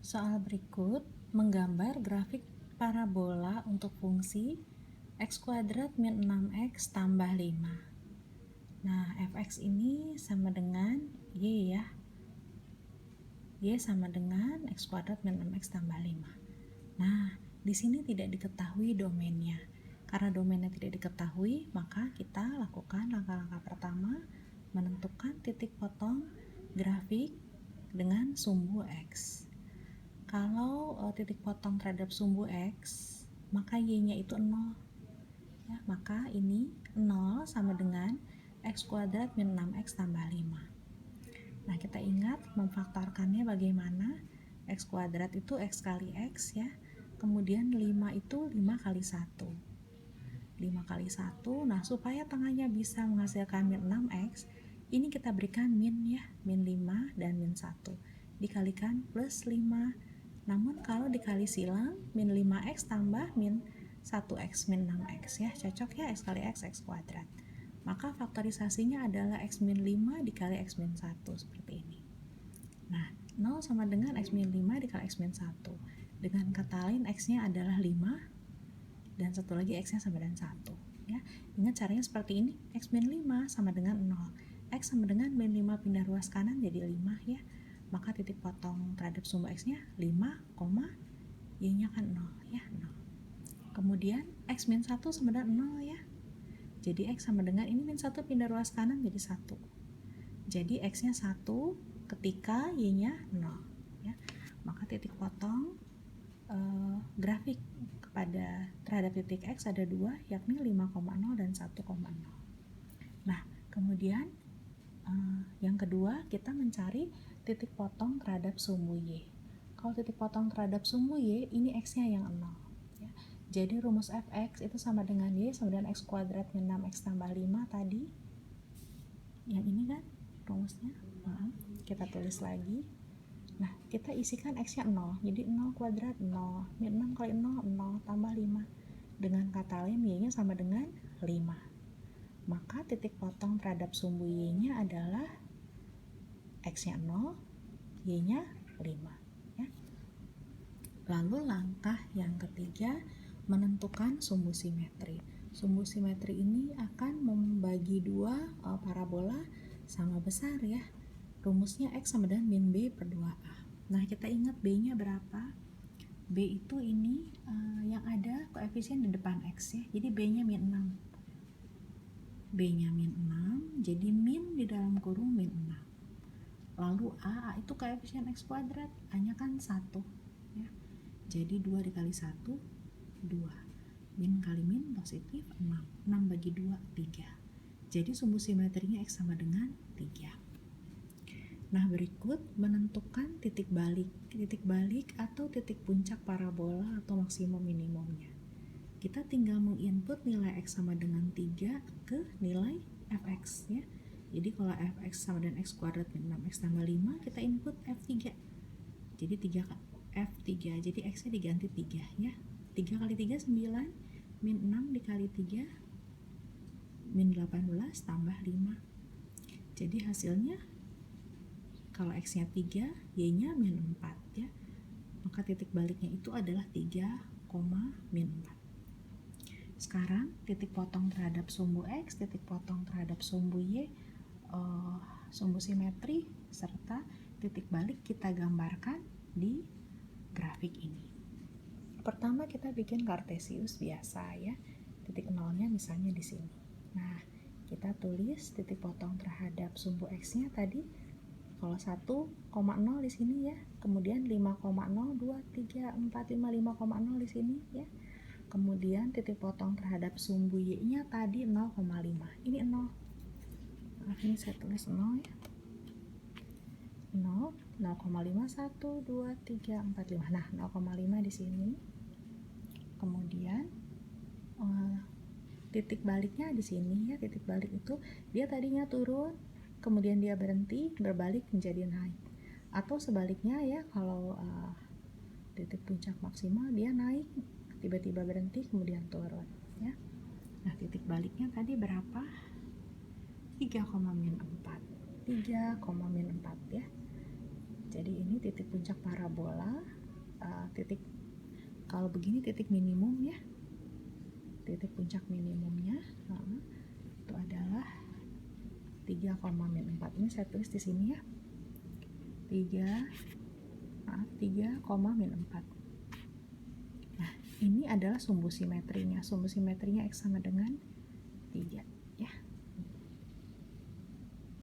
Soal berikut menggambar grafik parabola untuk fungsi x kuadrat min 6x tambah 5. Nah, fx ini sama dengan y ya. Y sama dengan x kuadrat min 6x tambah 5. Nah, di sini tidak diketahui domainnya. Karena domainnya tidak diketahui, maka kita lakukan langkah-langkah pertama, menentukan titik potong grafik dengan sumbu x. Kalau titik potong terhadap sumbu x, maka y-nya itu 0. Ya, maka ini 0 sama dengan x kuadrat min 6x tambah 5. Nah, kita ingat memfaktorkannya bagaimana? X kuadrat itu x kali x ya. Kemudian 5 itu 5 kali 1. 5 kali 1. Nah, supaya tengahnya bisa menghasilkan min 6x, ini kita berikan min ya, min 5 dan min 1. Dikalikan plus 5. Namun kalau dikali silang, min 5x tambah min 1x min 6x ya, cocok ya, x kali x, x kuadrat. Maka faktorisasinya adalah x min 5 dikali x min 1, seperti ini. Nah, 0 sama dengan x min 5 dikali x min 1. Dengan kata lain, x-nya adalah 5, dan satu lagi x-nya sama dengan 1. Ya. Ingat caranya seperti ini, x min 5 sama dengan 0. X sama dengan min 5 pindah ruas kanan jadi 5 ya. Maka titik potong terhadap sumbu x-nya 5, y-nya kan 0 ya, 0. Kemudian x min 1 sama dengan 0 ya. Jadi x sama dengan ini min 1 pindah ruas kanan jadi 1. Jadi x-nya 1 ketika y-nya 0 ya. Maka titik potong grafik terhadap titik x ada 2, yakni 5,0 dan 1,0. Nah, kemudian yang kedua kita mencari titik potong terhadap sumbu y. Kalau titik potong terhadap sumbu y, ini x-nya yang 0 ya. Jadi rumus fx itu sama dengan y sama dengan x kuadrat min 6x tambah 5 tadi. Yang ini kan rumusnya. Kita tulis lagi. Nah, kita isikan x-nya 0. Jadi 0 kuadrat 0, min 6 kali 0, 0 tambah 5. Dengan kata lain, y-nya sama dengan 5. Maka titik potong terhadap sumbu y-nya adalah x-nya 0, y-nya 5 ya. Lalu langkah yang ketiga, menentukan sumbu simetri. Sumbu simetri ini akan membagi dua parabola sama besar ya. Rumusnya x sama dengan min b per 2a. Nah, kita ingat b-nya berapa? B itu ini yang ada koefisien di depan x ya. Jadi b-nya min 6. B-nya min 6, jadi min di dalam kurung min 6. Lalu A itu koefisien x kuadrat, A-nya kan 1 ya. Jadi 2 dikali 1, 2. Min kali min positif 6. 6 bagi 2, 3. Jadi sumbu simetrinya x sama dengan 3. Nah, berikut menentukan titik balik. Titik balik atau titik puncak parabola atau maksimum minimumnya. Kita tinggal menginput nilai x sama dengan 3 ke nilai fx ya. Jadi kalau fx sama dengan x kuadrat min 6x tambah 5, kita input f3. Jadi 3 f3, jadi x-nya diganti 3 ya. 3 kali 3 9, min 6 dikali 3, min 18 tambah 5. Jadi hasilnya kalau x-nya 3, y-nya min 4 ya. Maka titik baliknya itu adalah 3, min 4. Sekarang titik potong terhadap sumbu x, titik potong terhadap sumbu y, sumbu simetri, serta titik balik kita gambarkan di grafik ini. Pertama kita bikin kartesius biasa ya. Titik nolnya misalnya di sini. Nah, kita tulis titik potong terhadap sumbu x-nya tadi. Kalau 1,0 di sini ya. Kemudian 5,0, 2, 3, 4, 5, 5,0 di sini ya. Kemudian titik potong terhadap sumbu y-nya tadi 0,5. Ini 0. Nah, ini saya tulis 0 ya. 0, 0,5, 1, 2, 3, 4, 5. Nah, 0,5 di sini. Kemudian titik baliknya di sini ya. Titik balik itu dia tadinya turun, kemudian dia berhenti, berbalik menjadi naik. Atau sebaliknya ya, kalau titik puncak maksimal dia naik, tiba-tiba berhenti kemudian turun ya. Nah, titik baliknya tadi berapa? 3, min 4. 3, min 4 ya. Jadi ini titik puncak parabola, titik, kalau begini titik minimum ya, titik puncak minimumnya itu adalah 3,-4. Ini saya tulis di sini ya, 3,-4. Nah, ini adalah sumbu simetrinya. Sumbu simetrinya X sama dengan 3.